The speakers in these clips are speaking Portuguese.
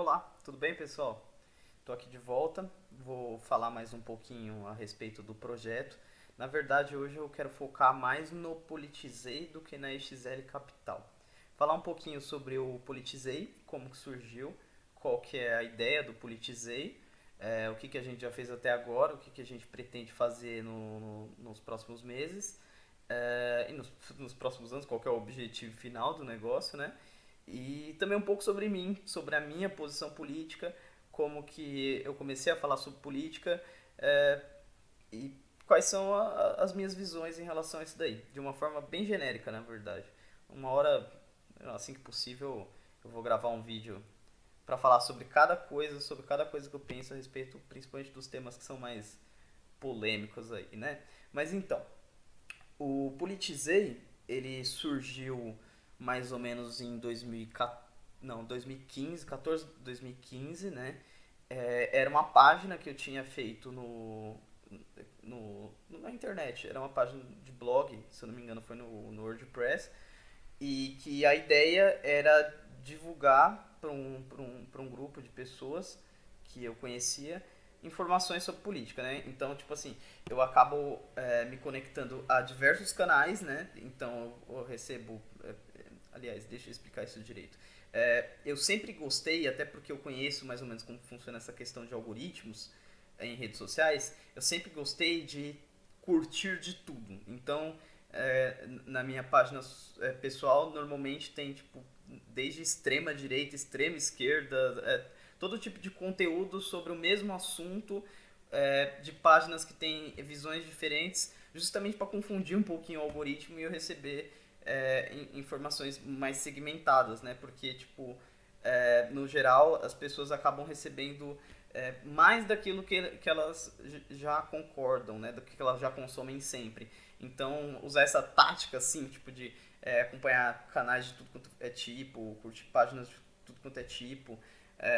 Olá, tudo bem, pessoal? Estou aqui de volta. Vou falar mais um pouquinho a respeito do projeto. Na verdade, hoje eu quero focar mais no Politizei do que na EXL Capital. Falar um pouquinho sobre o Politizei, como que surgiu, qual que é a ideia do Politizei, o que a gente já fez até agora, o que a gente pretende fazer nos próximos meses e nos próximos anos, qual que é o objetivo final do negócio, né? E também um pouco sobre mim, sobre a minha posição política, como que eu comecei a falar sobre política é, e quais são as minhas visões em relação a isso daí, de uma forma bem genérica, na verdade. Uma hora, assim que possível, eu vou gravar um vídeo para falar sobre cada coisa que eu penso a respeito, principalmente dos temas que são mais polêmicos aí, né? Mas então, o Politizei, ele surgiu mais ou menos em 2014, não, 2015, 14, 2015, né? Era uma página que eu tinha feito na internet. Era uma página de blog, se eu não me engano foi no WordPress. E que a ideia era divulgar para um grupo de pessoas que eu conhecia informações sobre política, né? Então, tipo assim, eu acabo me conectando a diversos canais, né? Então, eu recebo... aliás, deixa eu explicar isso direito. Eu sempre gostei, até porque eu conheço mais ou menos como funciona essa questão de algoritmos em redes sociais, eu sempre gostei de curtir de tudo. Então, na minha página pessoal, normalmente tem, tipo, desde extrema direita, extrema esquerda, todo tipo de conteúdo sobre o mesmo assunto, de páginas que têm visões diferentes, justamente para confundir um pouquinho o algoritmo e eu receber informações mais segmentadas, né? Porque, tipo, no geral, as pessoas acabam recebendo mais daquilo que elas já concordam, né? Do que elas já consomem sempre. Então, usar essa tática, assim, tipo, de acompanhar canais de tudo quanto é tipo, curtir páginas de tudo quanto é tipo,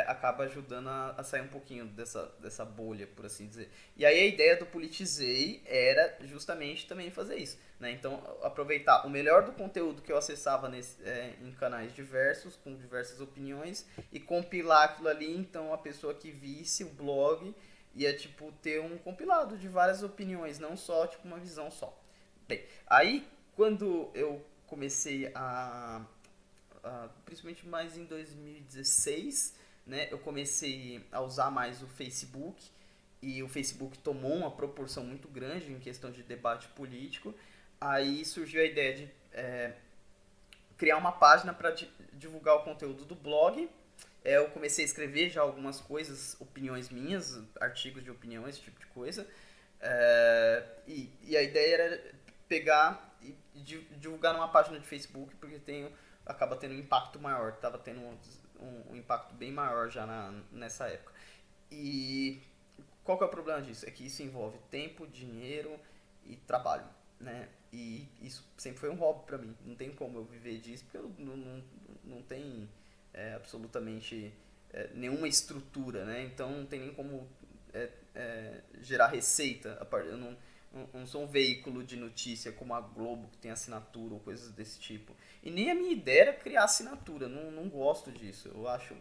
acaba ajudando a sair um pouquinho dessa bolha, por assim dizer. E aí a ideia do Politizei era justamente também fazer isso, né? Então, aproveitar o melhor do conteúdo que eu acessava em canais diversos, com diversas opiniões, e compilar aquilo ali, então a pessoa que visse o blog ia, tipo, ter um compilado de várias opiniões, não só, tipo, uma visão só. Bem, aí quando eu comecei principalmente mais em 2016, né, eu comecei a usar mais o Facebook e o Facebook tomou uma proporção muito grande em questão de debate político. Aí surgiu a ideia de criar uma página para divulgar o conteúdo do blog. Eu comecei a escrever já algumas coisas, opiniões minhas, artigos de opinião, esse tipo de coisa. E a ideia era pegar e divulgar numa página de Facebook, porque acaba tendo um impacto maior, estava tendo um impacto bem maior já nessa época. E qual que é o problema disso? É que isso envolve tempo, dinheiro e trabalho, né? E isso sempre foi um hobby para mim. Não tem como eu viver disso, porque eu não tem absolutamente nenhuma estrutura, né? Então não tem nem como gerar receita. Eu não sou um veículo de notícia como a Globo, que tem assinatura ou coisas desse tipo. E nem a minha ideia era criar assinatura. Não gosto disso. Eu acho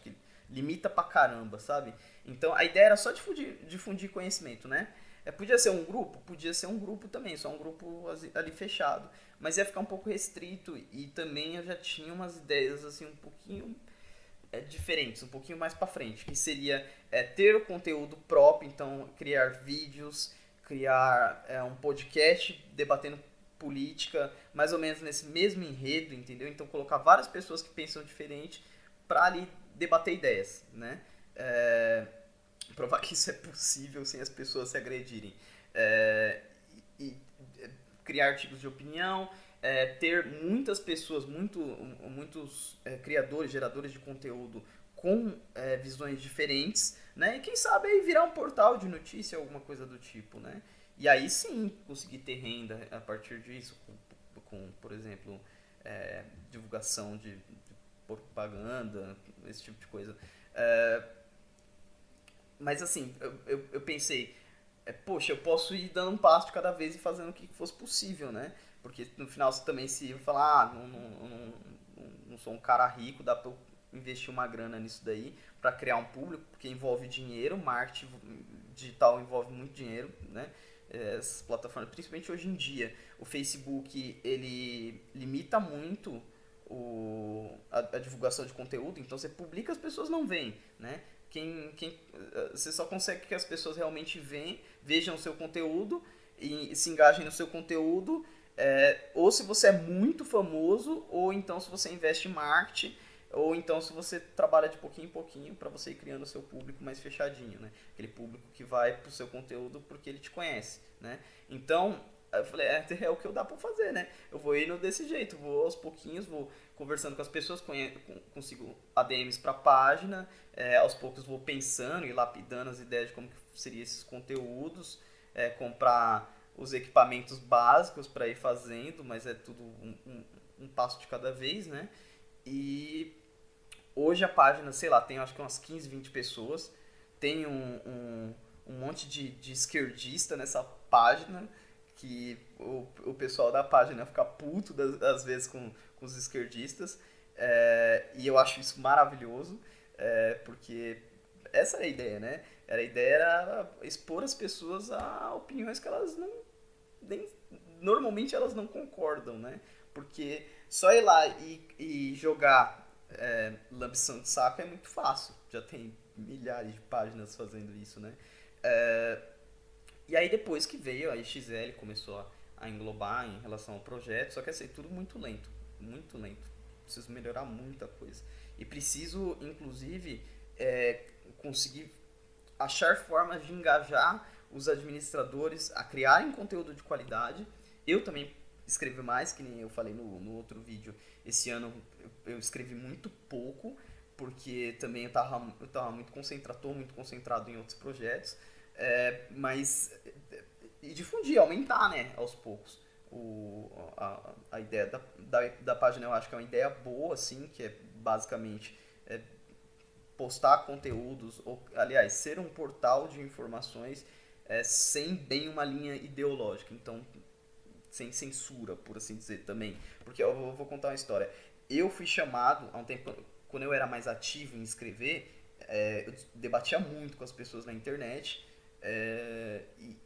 que limita pra caramba, sabe? Então a ideia era só difundir conhecimento, né? Podia ser um grupo? Podia ser um grupo também, só um grupo ali fechado. Mas ia ficar um pouco restrito e também eu já tinha umas ideias assim um pouquinho diferentes, um pouquinho mais pra frente, que seria ter o conteúdo próprio, então criar vídeos, criar um podcast debatendo política, mais ou menos nesse mesmo enredo, entendeu? Então colocar várias pessoas que pensam diferente para ali debater ideias, né? Provar que isso é possível sem as pessoas se agredirem. É, e criar artigos de opinião, ter muitas pessoas, muitos criadores, geradores de conteúdo com visões diferentes, né? E quem sabe aí virar um portal de notícia, alguma coisa do tipo, né? E aí sim conseguir ter renda a partir disso, por exemplo, divulgação de propaganda, esse tipo de coisa. É, mas assim, eu pensei, poxa, eu posso ir dando um passo de cada vez e fazendo o que fosse possível, né? Porque no final você também se falar, não sou um cara rico, dá pra eu investir uma grana nisso daí para criar um público, porque envolve dinheiro, marketing digital envolve muito dinheiro, né? Essas plataformas, principalmente hoje em dia, o Facebook ele limita muito a divulgação de conteúdo, então você publica, as pessoas não veem, né? Você só consegue que as pessoas realmente vejam o seu conteúdo e se engajem no seu conteúdo, ou se você é muito famoso, ou então se você investe em marketing, ou então se você trabalha de pouquinho em pouquinho para você ir criando o seu público mais fechadinho, né? Aquele público que vai pro seu conteúdo porque ele te conhece, né? Então, eu falei, é o que eu dá para fazer, né? Eu vou indo desse jeito, vou aos pouquinhos, vou conversando com as pessoas, consigo ADMs para a página, aos poucos vou pensando e lapidando as ideias de como que seriam esses conteúdos, comprar os equipamentos básicos para ir fazendo, mas é tudo um passo de cada vez, né? E hoje a página, sei lá, tem acho que umas 15, 20 pessoas, tem um monte de esquerdista nessa página, que o pessoal da página fica puto às vezes com os esquerdistas, e eu acho isso maravilhoso, porque essa era a ideia, né? A ideia era expor as pessoas a opiniões que elas não nem, normalmente elas não concordam, né? Porque só ir lá e jogar lambição de saco é muito fácil. Já tem milhares de páginas fazendo isso, né? E aí depois que veio a XL começou a englobar em relação ao projeto, só que assim, tudo muito lento, muito lento. Preciso melhorar muita coisa. E preciso, inclusive, conseguir achar formas de engajar os administradores a criarem conteúdo de qualidade. Eu também escrevi mais, que nem eu falei no outro vídeo. Esse ano eu escrevi muito pouco, porque também eu tava muito concentrado em outros projetos. Mas e difundir, aumentar, né, aos poucos. A ideia da página eu acho que é uma ideia boa, assim, que é basicamente postar conteúdos, ou, aliás, ser um portal de informações sem bem uma linha ideológica, então sem censura, por assim dizer, também. Porque eu vou contar uma história. Eu fui chamado, há um tempo, quando eu era mais ativo em escrever, eu debatia muito com as pessoas na internet,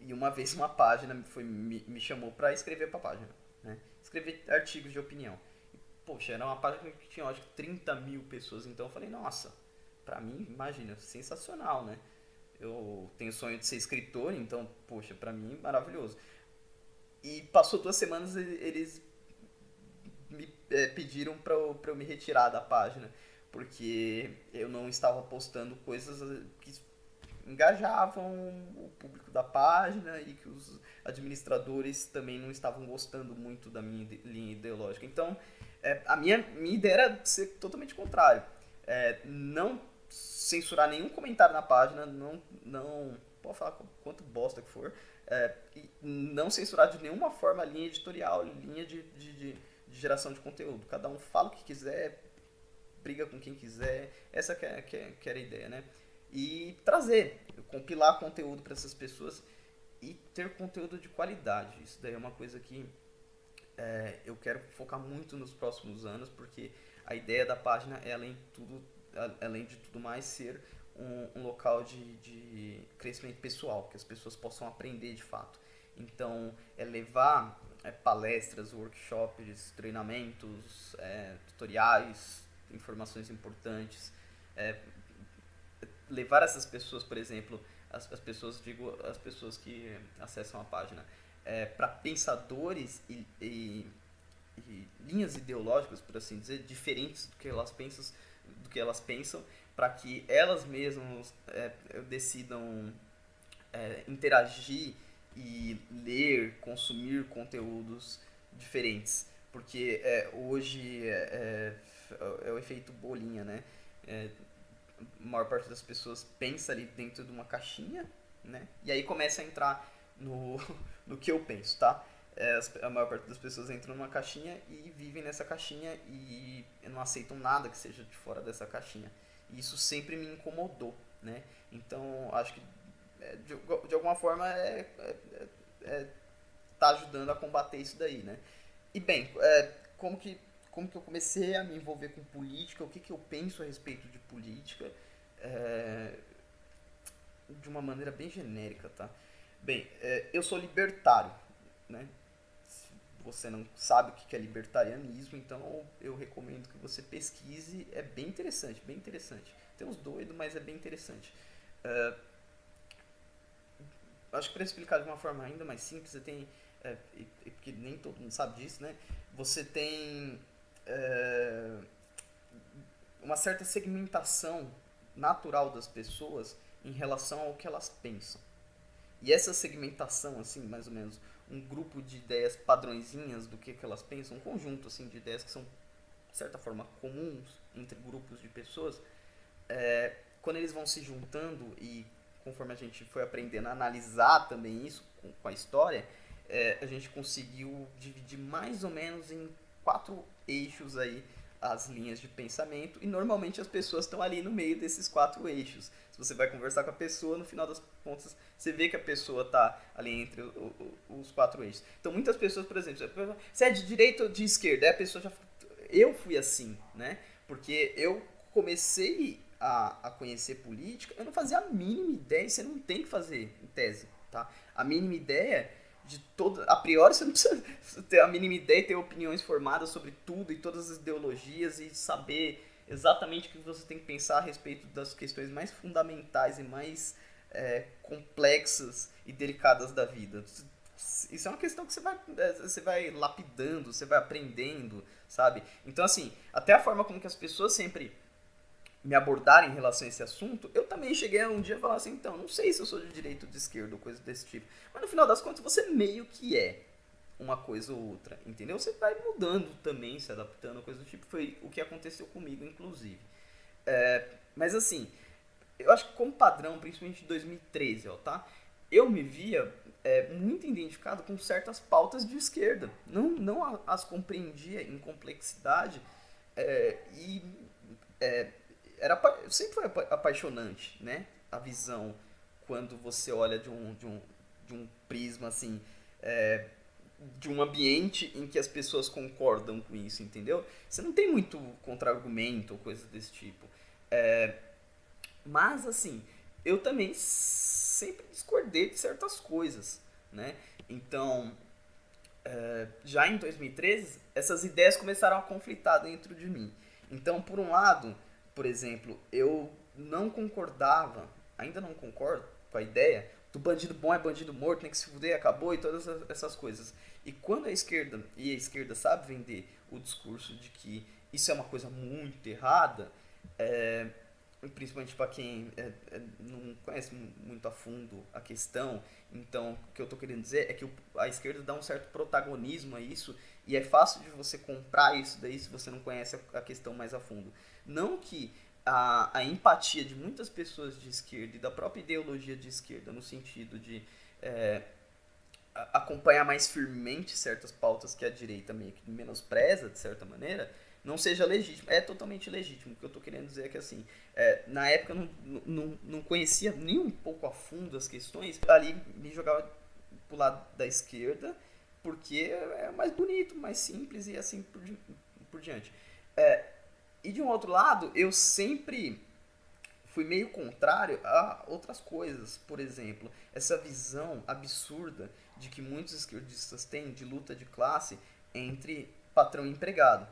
e uma vez uma página me chamou para escrever para a página, né? Escrever artigos de opinião. E, poxa, era uma página que tinha, acho que 30 mil pessoas, então eu falei, nossa, pra mim, imagina, sensacional, né? Eu tenho o sonho de ser escritor, então, poxa, pra mim, maravilhoso. E passou 2 semanas, eles me pediram pra eu me retirar da página, porque eu não estava postando coisas que engajavam o público da página e que os administradores também não estavam gostando muito da minha linha ideológica. Então, a minha ideia era ser totalmente contrário. Não censurar nenhum comentário na página, não pode falar quanto bosta que for, e não censurar de nenhuma forma a linha editorial, linha de geração de conteúdo. Cada um fala o que quiser, briga com quem quiser, essa que era a ideia, né? E trazer, compilar conteúdo para essas pessoas e ter conteúdo de qualidade. Isso daí é uma coisa que eu quero focar muito nos próximos anos, porque a ideia da página é, além de tudo mais, ser um local de crescimento pessoal, que as pessoas possam aprender de fato. Então, levar palestras, workshops, treinamentos, tutoriais, informações importantes, levar essas pessoas, por exemplo, as pessoas, digo, as pessoas que acessam a página, para pensadores e linhas ideológicas, por assim dizer, diferentes do que elas pensam, para que elas mesmas decidam interagir e ler, consumir conteúdos diferentes. Porque hoje é o efeito bolinha, né? A maior parte das pessoas pensa ali dentro de uma caixinha, né? E aí começa a entrar no que eu penso, tá? A maior parte das pessoas entram numa caixinha e vivem nessa caixinha e não aceitam nada que seja de fora dessa caixinha. E isso sempre me incomodou, né? Então, acho que de alguma forma tá ajudando a combater isso daí, né? E bem, como que eu comecei a me envolver com política, o que, que eu penso a respeito de política, é, de uma maneira bem genérica, tá? Bem, eu sou libertário, né? Se você não sabe o que é libertarianismo, então eu recomendo que você pesquise, é bem interessante, bem interessante. Tem uns doidos, mas é bem interessante. É, acho que para explicar de uma forma ainda mais simples, você tem, porque nem todo mundo sabe disso, né? Você tem é, uma certa segmentação natural das pessoas em relação ao que elas pensam. E essa segmentação, assim, mais ou menos, um grupo de ideias padrõezinhas do que elas pensam, um conjunto assim de ideias que são, de certa forma, comuns entre grupos de pessoas, quando eles vão se juntando e conforme a gente foi aprendendo a analisar também isso com a história, a gente conseguiu dividir mais ou menos em 4 eixos aí as linhas de pensamento e normalmente as pessoas estão ali no meio desses 4 eixos. Se você vai conversar com a pessoa, no final das contas você vê que a pessoa está ali entre os 4 eixos. Então muitas pessoas, por exemplo, você é de direita ou de esquerda? Aí a pessoa já... Eu fui assim, né? Porque eu comecei a conhecer política, eu não fazia a mínima ideia, você não tem que fazer em tese, tá? A mínima ideia de toda, a priori você não precisa ter a mínima ideia e ter opiniões formadas sobre tudo e todas as ideologias e saber exatamente o que você tem que pensar a respeito das questões mais fundamentais e mais complexas e delicadas da vida. Isso é uma questão que você vai lapidando, você vai aprendendo, sabe? Então, assim, até a forma como que as pessoas sempre me abordarem em relação a esse assunto, eu também cheguei a um dia a falar assim, então, não sei se eu sou de direita ou de esquerda ou coisa desse tipo. Mas no final das contas, você meio que é uma coisa ou outra, entendeu? Você vai mudando também, se adaptando, coisa do tipo. Foi o que aconteceu comigo, inclusive. Mas assim, eu acho que como padrão, principalmente de 2013, ó, tá? Eu me via muito identificado com certas pautas de esquerda. Não as compreendia em complexidade e sempre foi apaixonante, né? A visão quando você olha de um prisma assim, de um ambiente em que as pessoas concordam com isso, entendeu? Você não tem muito contra-argumento ou coisa desse tipo. Mas assim, eu também sempre discordei de certas coisas, né? Então, já em 2013, essas ideias começaram a conflitar dentro de mim. Então, por um lado, por exemplo, eu não concordava, ainda não concordo com a ideia do bandido bom é bandido morto, tem que se fuder, acabou e todas essas coisas. E quando a esquerda sabe vender o discurso de que isso é uma coisa muito errada, principalmente para quem não conhece muito a fundo a questão. Então, o que eu estou querendo dizer é que a esquerda dá um certo protagonismo a isso e é fácil de você comprar isso daí se você não conhece a questão mais a fundo. Não que a empatia de muitas pessoas de esquerda e da própria ideologia de esquerda no sentido de acompanhar mais firmemente certas pautas que a direita meio que menospreza, de certa maneira, não seja legítimo. É totalmente legítimo. O que eu estou querendo dizer é que, assim, na época eu não conhecia nem um pouco a fundo as questões. Ali me jogava pro lado da esquerda, porque é mais bonito, mais simples e assim por diante. E de um outro lado, eu sempre fui meio contrário a outras coisas. Por exemplo, essa visão absurda de que muitos esquerdistas têm de luta de classe entre patrão e empregado.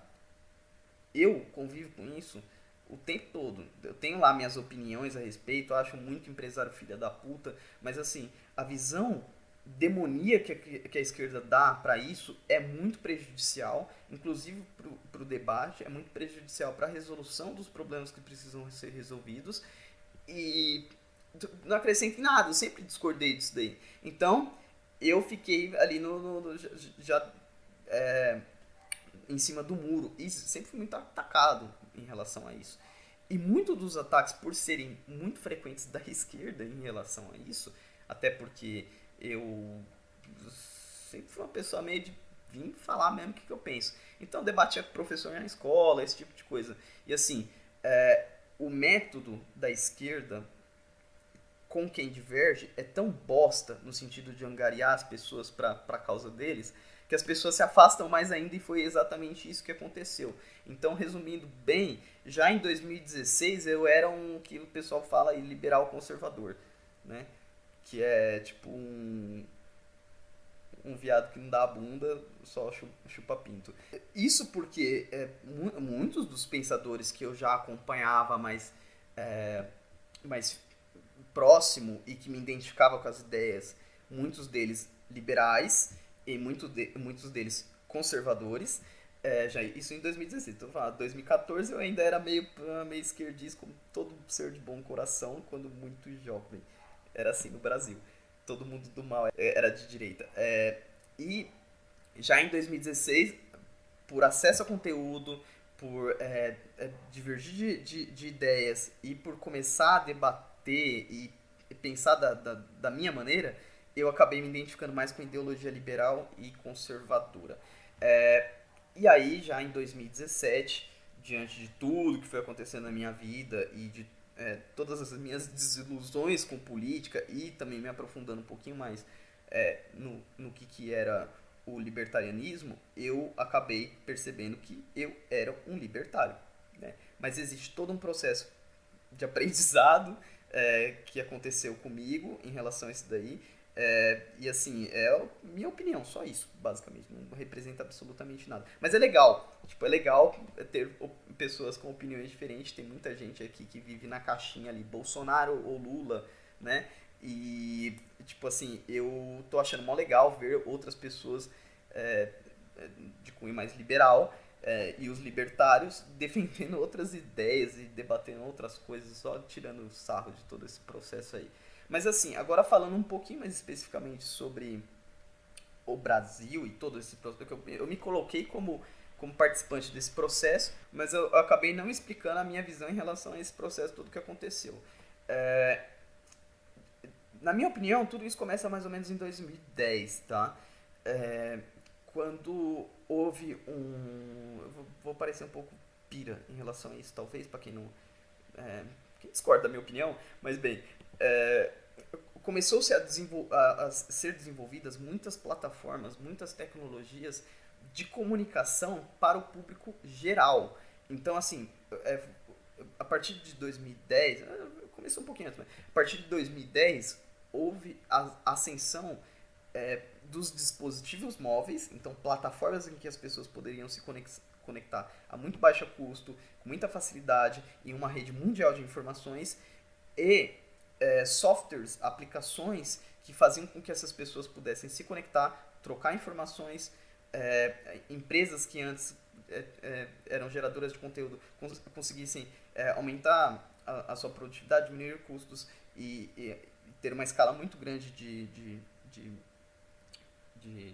Eu convivo com isso o tempo todo. Eu tenho lá minhas opiniões a respeito, eu acho muito empresário filha da puta, mas assim, a visão demoníaca que a esquerda dá para isso é muito prejudicial, inclusive para o debate, é muito prejudicial para a resolução dos problemas que precisam ser resolvidos e não acrescento em nada, eu sempre discordei disso daí. Então, eu fiquei ali já em cima do muro e sempre fui muito atacado em relação a isso. E muitos dos ataques, por serem muito frequentes da esquerda em relação a isso, até porque eu sempre fui uma pessoa meio de vir falar mesmo o que eu penso. Então, debatia com o professor na escola, esse tipo de coisa. E assim, o método da esquerda com quem diverge é tão bosta no sentido de angariar as pessoas para a causa deles que as pessoas se afastam mais ainda e foi exatamente isso que aconteceu. Então, resumindo bem, já em 2016 eu era um que o pessoal fala aí, liberal conservador, né? Que é tipo um viado que não dá a bunda, só chupa pinto. Isso porque muitos dos pensadores que eu já acompanhava mais próximo e que me identificava com as ideias, muitos deles liberais e muitos deles conservadores, já isso em 2016. Então, em 2014 eu ainda era meio esquerdista, como todo ser de bom coração, quando muito jovem. Era assim no Brasil. Todo mundo do mal era de direita. E já em 2016, por acesso a conteúdo, por divergir de ideias e por começar a debater e pensar da minha maneira, eu acabei me identificando mais com ideologia liberal e conservadora. E aí, já em 2017, diante de tudo que foi acontecendo na minha vida e de todas as minhas desilusões com política e também me aprofundando um pouquinho mais no que era o libertarianismo, eu acabei percebendo que eu era um libertário. Né? Mas existe todo um processo de aprendizado que aconteceu comigo em relação a isso daí. E assim, é minha opinião, só isso, basicamente. Não representa absolutamente nada. Mas é legal. Tipo, é legal ter pessoas com opiniões diferentes. Tem muita gente aqui que vive na caixinha ali, Bolsonaro ou Lula, né? E, tipo assim, eu tô achando mó legal ver outras pessoas de cunho mais liberal e os libertários defendendo outras ideias e debatendo outras coisas, só tirando sarro de todo esse processo aí. Mas assim, agora falando um pouquinho mais especificamente sobre o Brasil e todo esse processo, eu me coloquei como participante desse processo, mas eu acabei não explicando a minha visão em relação a esse processo, tudo que aconteceu. Na minha opinião, tudo isso começa mais ou menos em 2010, tá? Quando houve vou parecer um pouco pira em relação a isso, talvez, para quem não. Quem discorda da minha opinião, mas bem. Começou-se a ser desenvolvidas muitas plataformas, muitas tecnologias de comunicação para o público geral. Então, assim, a partir de 2010, começou um pouquinho antes, mas a partir de 2010 houve a ascensão dos dispositivos móveis, então plataformas em que as pessoas poderiam se conectar a muito baixo custo, com muita facilidade, em uma rede mundial de informações, e softwares, aplicações que faziam com que essas pessoas pudessem se conectar, trocar informações, empresas que antes eram geradoras de conteúdo conseguissem aumentar a sua produtividade, diminuir custos e ter uma escala muito grande de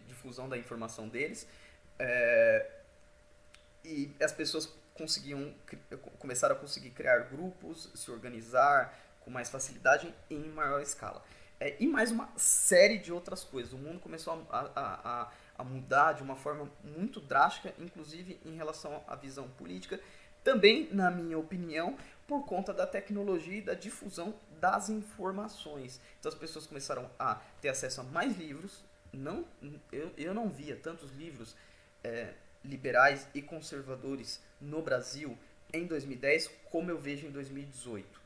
difusão da informação deles. E as pessoas começaram a conseguir criar grupos, se organizar com mais facilidade e em maior escala. E mais uma série de outras coisas. O mundo começou a mudar de uma forma muito drástica, inclusive em relação à visão política, também, na minha opinião, por conta da tecnologia e da difusão das informações. Então as pessoas começaram a ter acesso a mais livros. Eu não via tantos livros liberais e conservadores no Brasil em 2010 como eu vejo em 2018.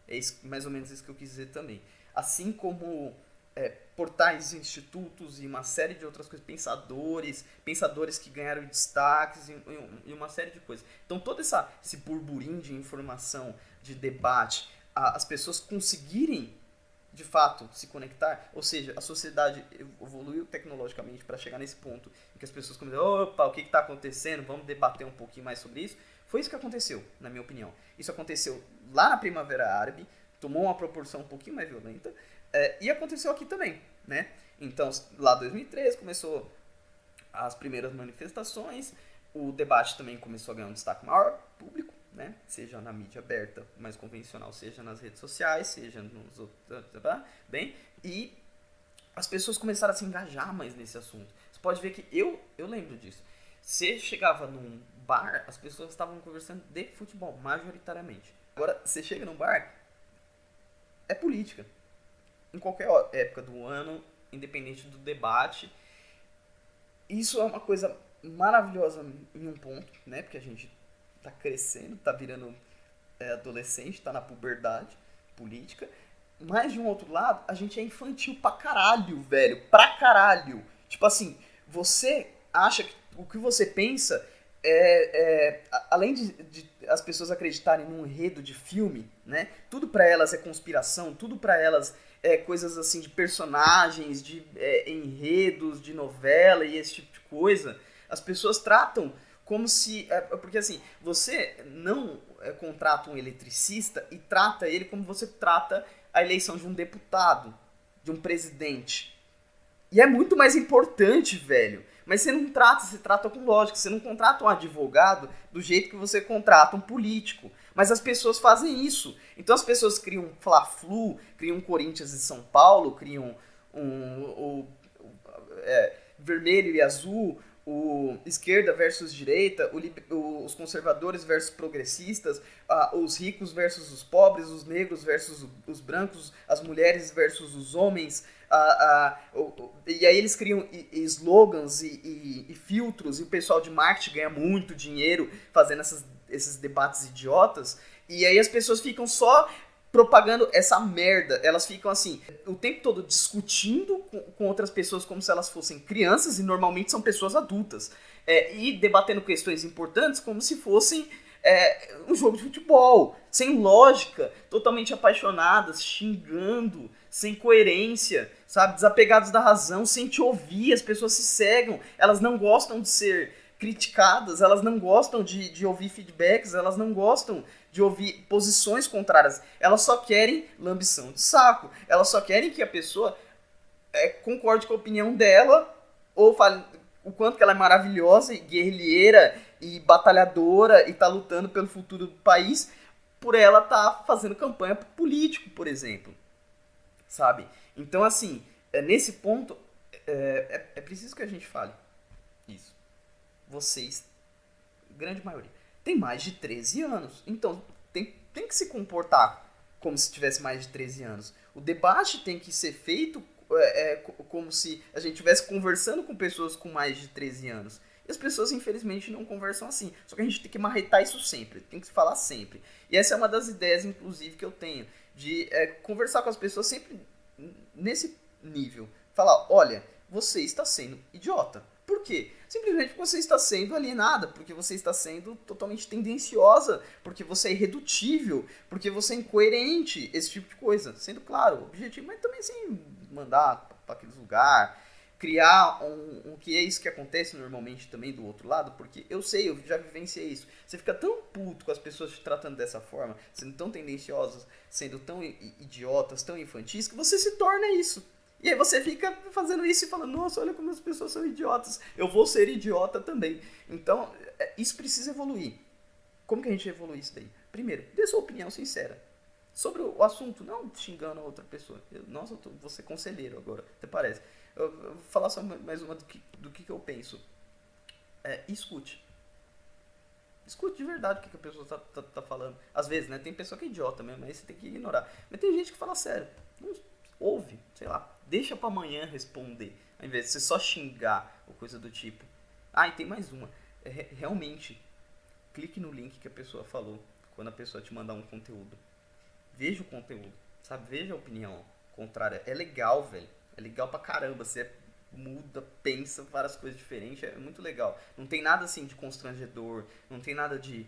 É isso, mais ou menos isso que eu quis dizer também. Assim como portais, institutos e uma série de outras coisas, pensadores que ganharam destaques e uma série de coisas. Então todo esse burburinho de informação, de debate, as pessoas conseguirem de fato se conectar, ou seja, a sociedade evoluiu tecnologicamente para chegar nesse ponto em que as pessoas começam, opa, o que está acontecendo, vamos debater um pouquinho mais sobre isso. Foi isso que aconteceu, na minha opinião. Isso aconteceu lá na Primavera Árabe, tomou uma proporção um pouquinho mais violenta, e aconteceu aqui também, né? Então, lá em 2013 começou as primeiras manifestações, o debate também começou a ganhar um destaque maior, público, né? Seja na mídia aberta, mais convencional, seja nas redes sociais, seja nos outros, bem, e as pessoas começaram a se engajar mais nesse assunto. Você pode ver que eu lembro disso. Você chegava num bar, as pessoas estavam conversando de futebol, majoritariamente. Agora, você chega num bar, é política. Em qualquer época do ano, independente do debate, isso é uma coisa maravilhosa em um ponto, né? Porque a gente tá crescendo, tá virando adolescente, tá na puberdade política. Mas, de um outro lado, a gente é infantil pra caralho, velho. Pra caralho. Tipo assim, você acha que o que você pensa além de as pessoas acreditarem num enredo de filme, né? Tudo pra elas é conspiração, tudo pra elas é coisas assim de personagens, de enredos, de novela e esse tipo de coisa. As pessoas tratam como se... porque assim, você não contrata um eletricista e trata ele como você trata a eleição de um deputado, de um presidente. E é muito mais importante, velho. Mas você não trata, você trata com lógica. Você não contrata um advogado do jeito que você contrata um político. Mas as pessoas fazem isso. Então as pessoas criam um Fla-Flu, criam um Corinthians e São Paulo, criam vermelho e azul, o esquerda versus direita, os conservadores versus progressistas, os ricos versus os pobres, os negros versus os brancos, as mulheres versus os homens. E aí eles criam slogans e filtros, e o pessoal de marketing ganha muito dinheiro fazendo esses debates idiotas, e aí as pessoas ficam só propagando essa merda. Elas ficam assim, o tempo todo discutindo com outras pessoas como se elas fossem crianças, e normalmente são pessoas adultas, e debatendo questões importantes como se fossem um jogo de futebol, sem lógica, totalmente apaixonadas, xingando, sem coerência, sabe, desapegados da razão, sem te ouvir. As pessoas se cegam, elas não gostam de ser criticadas, elas não gostam de ouvir feedbacks, elas não gostam de ouvir posições contrárias, elas só querem lambição de saco, elas só querem que a pessoa concorde com a opinião dela, ou fale o quanto que ela é maravilhosa, e guerrilheira, e batalhadora, e tá lutando pelo futuro do país, por ela tá fazendo campanha pro político, por exemplo, sabe? Então, assim, nesse ponto, é preciso que a gente fale isso. Vocês, grande maioria, tem mais de 13 anos. Então, tem que se comportar como se tivesse mais de 13 anos. O debate tem que ser feito como se a gente estivesse conversando com pessoas com mais de 13 anos. E as pessoas, infelizmente, não conversam assim. Só que a gente tem que marretar isso sempre. Tem que falar sempre. E essa é uma das ideias, inclusive, que eu tenho. De conversar com as pessoas sempre nesse nível. Falar, olha, você está sendo idiota. Por quê? Simplesmente porque você está sendo alienada, porque você está sendo totalmente tendenciosa, porque você é irredutível, porque você é incoerente, esse tipo de coisa. Sendo claro, objetivo, mas também sem mandar para aqueles lugares, criar um que é isso que acontece normalmente também do outro lado, porque eu sei, eu já vivenciei isso. Você fica tão puto com as pessoas te tratando dessa forma, sendo tão tendenciosas, sendo tão idiotas, tão infantis, que você se torna isso. E aí você fica fazendo isso e falando, nossa, olha como as pessoas são idiotas, eu vou ser idiota também. Então, isso precisa evoluir. Como que a gente evolui isso daí? Primeiro, dê sua opinião sincera sobre o assunto, não xingando a outra pessoa. Nossa, vou ser conselheiro agora, até parece. Eu vou falar só mais uma do que eu penso. Escute. Escute de verdade o que a pessoa tá falando. Às vezes, né, tem pessoa que é idiota mesmo, aí você tem que ignorar. Mas tem gente que fala sério. Ouve, sei lá, deixa pra amanhã responder, ao invés de você só xingar ou coisa do tipo. E tem mais uma. Realmente, clique no link que a pessoa falou quando a pessoa te mandar um conteúdo. Veja o conteúdo, sabe? Veja a opinião contrária. É legal, velho. É legal pra caramba. Você muda, pensa várias coisas diferentes. É muito legal. Não tem nada assim de constrangedor. Não tem nada de...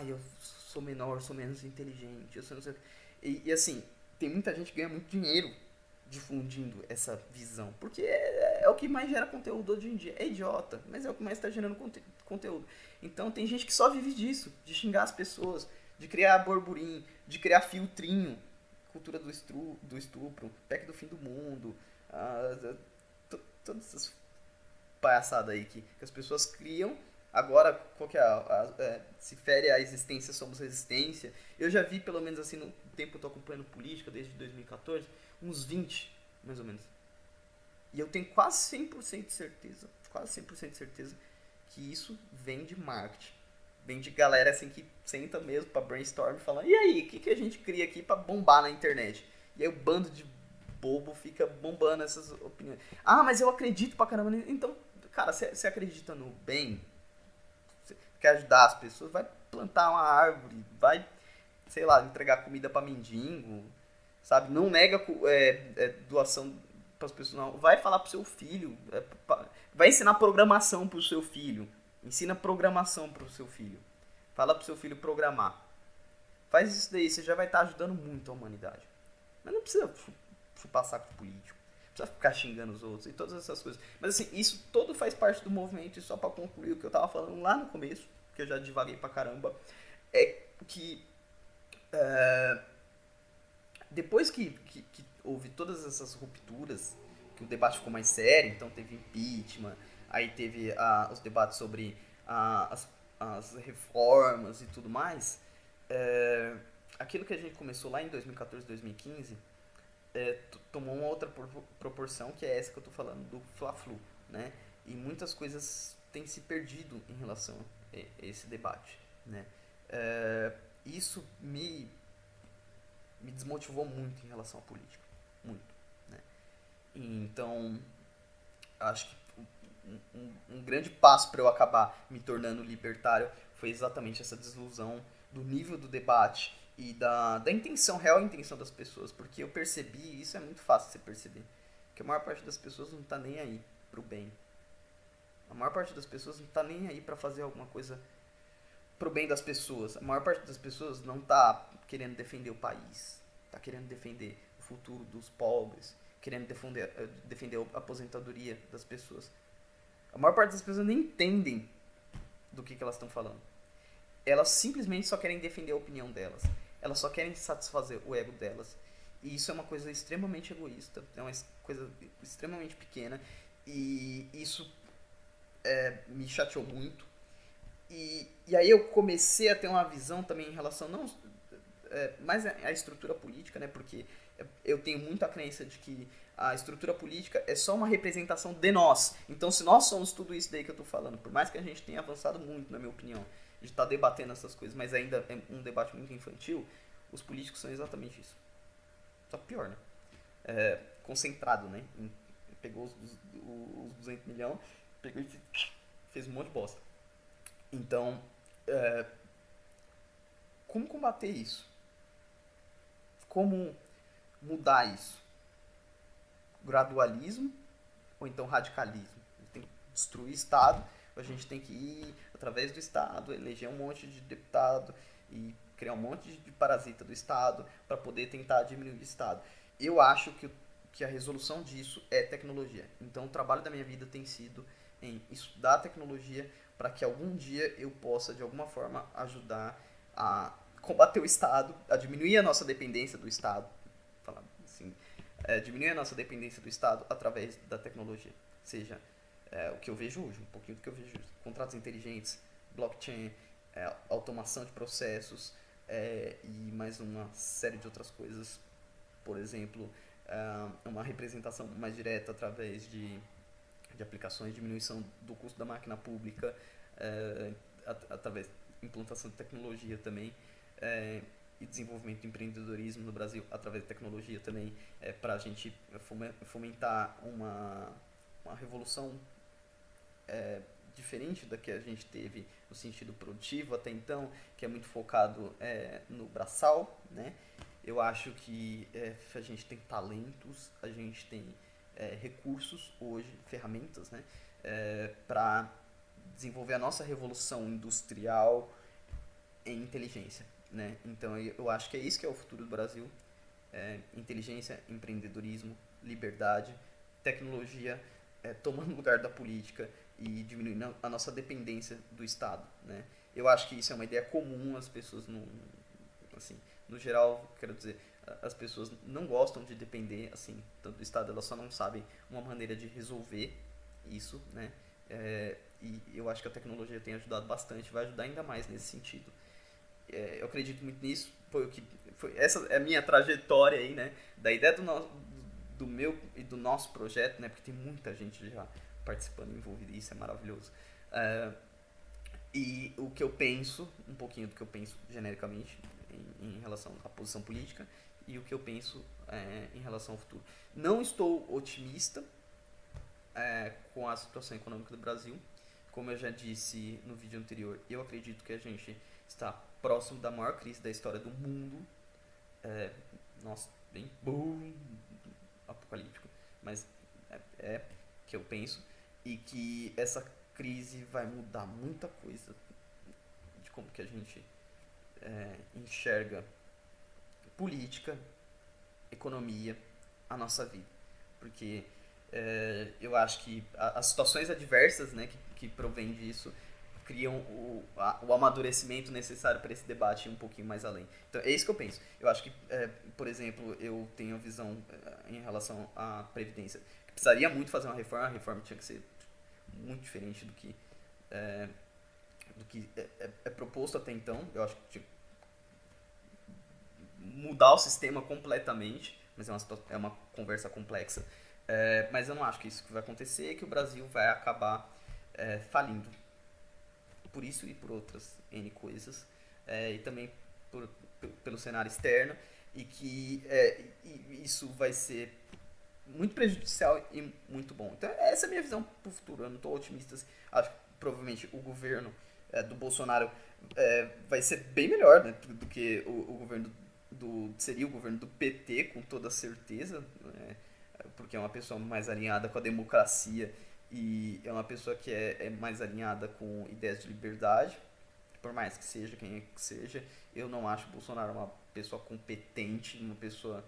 eu sou menor, sou menos inteligente. Eu sou não sei... E assim... Tem muita gente que ganha muito dinheiro difundindo essa visão. Porque é o que mais gera conteúdo hoje em dia. É idiota, mas é o que mais está gerando conteúdo. Então tem gente que só vive disso. De xingar as pessoas, de criar burburinho, de criar filtrinho. Cultura do estupro, PEC do fim do mundo. Todas essas palhaçadas aí que as pessoas criam. Agora, qual que se fere a existência, somos resistência. Eu já vi, pelo menos assim, no tempo que eu tô acompanhando política, desde 2014, uns 20, mais ou menos. E eu tenho quase 100% de certeza que isso vem de marketing. Vem de galera assim que senta mesmo pra brainstorm e fala, e aí, o que a gente cria aqui pra bombar na internet? E aí o bando de bobo fica bombando essas opiniões. Mas eu acredito pra caramba. Então, cara, você acredita no bem, você quer ajudar as pessoas, vai plantar uma árvore, vai, sei lá, entregar comida pra mendigo, sabe? Não nega doação pras pessoas, não. Vai falar pro seu filho, vai ensinar programação pro seu filho. Ensina programação pro seu filho. Fala pro seu filho programar. Faz isso daí, você já vai estar ajudando muito a humanidade. Mas não precisa chupar saco de político. Não precisa ficar xingando os outros e todas essas coisas. Mas assim, isso todo faz parte do movimento. E só pra concluir o que eu tava falando lá no começo, que eu já divaguei pra caramba, é que depois que houve todas essas rupturas, que o debate ficou mais sério, então teve impeachment, aí teve os debates sobre as reformas e tudo mais, aquilo que a gente começou lá em 2014, 2015, tomou uma outra proporção, que é essa que eu tô falando, do Fla-Flu, né? E muitas coisas têm se perdido em relação a esse debate, né? Isso me desmotivou muito em relação à política, muito, né? Então, acho que um grande passo para eu acabar me tornando libertário foi exatamente essa desilusão do nível do debate e da intenção, real intenção das pessoas, porque eu percebi, isso é muito fácil de você perceber, que a maior parte das pessoas não tá nem aí pro bem. A maior parte das pessoas não tá nem aí para fazer alguma coisa pro bem das pessoas. A maior parte das pessoas não tá querendo defender o país, tá querendo defender o futuro dos pobres, querendo defender a aposentadoria das pessoas. A maior parte das pessoas nem entendem do que elas estão falando. Elas simplesmente só querem defender a opinião delas. Elas só querem satisfazer o ego delas. E isso é uma coisa extremamente egoísta, é uma coisa extremamente pequena. E isso me chateou muito. E aí eu comecei a ter uma visão também em relação, não mais à estrutura política, né? Porque eu tenho muito a crença de que a estrutura política é só uma representação de nós. Então, se nós somos tudo isso daí que eu tô falando, por mais que a gente tenha avançado muito, na minha opinião, de estar debatendo essas coisas, mas ainda é um debate muito infantil, os políticos são exatamente isso. Só pior, né? Concentrado, né? Pegou os 200 milhões, pegou e fez um monte de bosta. Então, como combater isso? Como mudar isso? Gradualismo ou então radicalismo? A gente tem que destruir o Estado, a gente tem que ir através do Estado, eleger um monte de deputado e criar um monte de parasita do Estado para poder tentar diminuir o Estado. Eu acho que a resolução disso é tecnologia. Então o trabalho da minha vida tem sido em estudar a tecnologia para que algum dia eu possa de alguma forma ajudar a combater o Estado, a diminuir a nossa dependência do Estado, falar assim, diminuir a nossa dependência do Estado através da tecnologia. Seja o que eu vejo hoje, um pouquinho do que eu vejo hoje. Contratos inteligentes, blockchain, automação de processos e mais uma série de outras coisas. Por exemplo, uma representação mais direta através de aplicações, diminuição do custo da máquina pública, através de implantação de tecnologia também, e desenvolvimento do empreendedorismo no Brasil através de tecnologia também, para a gente fomentar uma revolução diferente da que a gente teve no sentido produtivo até então, que é muito focado no braçal, né? Eu acho que a gente tem talentos, a gente tem recursos hoje, ferramentas, né? Para desenvolver a nossa revolução industrial em inteligência, né? Então eu acho que é isso que é o futuro do Brasil. Inteligência, empreendedorismo, liberdade, tecnologia tomando o lugar da política e diminuindo a nossa dependência do Estado, né? Eu acho que isso é uma ideia comum, as pessoas não, assim, no geral, quero dizer, as pessoas não gostam de depender, assim, tanto do Estado, elas só não sabem uma maneira de resolver isso, né? E eu acho que a tecnologia tem ajudado bastante, vai ajudar ainda mais nesse sentido. Eu acredito muito nisso, essa é a minha trajetória aí, né? Da ideia do meu e do nosso projeto, né? Porque tem muita gente já participando, envolvida, e isso é maravilhoso. E o que eu penso, um pouquinho do que eu penso genericamente em relação à posição política e o que eu penso em relação ao futuro. Não estou otimista, com a situação econômica do Brasil. Como eu já disse no vídeo anterior, eu acredito que a gente está próximo da maior crise da história do mundo. É, nossa, bem boom, apocalíptico, mas é que eu penso. E que essa crise vai mudar muita coisa de como que a gente enxerga política, economia, a nossa vida. Porque eu acho que as situações adversas, né, que provém disso criam o amadurecimento necessário para esse debate ir um pouquinho mais além. Então é isso que eu penso. Eu acho que, por exemplo, eu tenho a visão em relação à Previdência, que precisaria muito fazer uma reforma, a reforma tinha que ser muito diferente do que é proposto até então. Eu acho que tinha que mudar o sistema completamente, mas é uma conversa complexa. Mas eu não acho que isso vai acontecer, que o Brasil vai acabar falindo por isso e por outras N coisas, e também pelo cenário externo, e que isso vai ser muito prejudicial e muito bom. Então essa é a minha visão para o futuro. Eu não estou otimista. Acho que provavelmente o governo do Bolsonaro vai ser bem melhor, né, do que o governo seria o governo do PT, com toda certeza, né, porque é uma pessoa mais alinhada com a democracia e é uma pessoa que é mais alinhada com ideias de liberdade, por mais que seja quem é que seja. Eu não acho o Bolsonaro uma pessoa competente, uma pessoa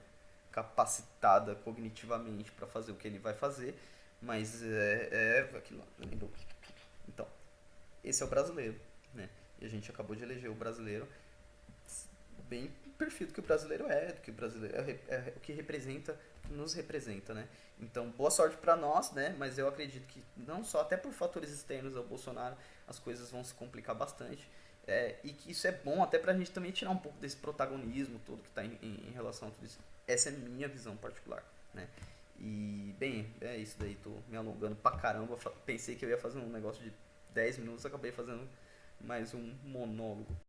capacitada cognitivamente para fazer o que ele vai fazer, mas aquilo lá. Então, esse é o brasileiro, né? E a gente acabou de eleger o brasileiro bem perfil do que o brasileiro do que o brasileiro é o que nos representa, né? Então, boa sorte para nós, né? Mas eu acredito que não só, até por fatores externos ao Bolsonaro, as coisas vão se complicar bastante. E que isso é bom até pra gente também tirar um pouco desse protagonismo todo que tá em relação a tudo isso. Essa é a minha visão particular, né? E, bem, é isso daí, tô me alongando pra caramba. Pensei que eu ia fazer um negócio de 10 minutos, acabei fazendo mais um monólogo.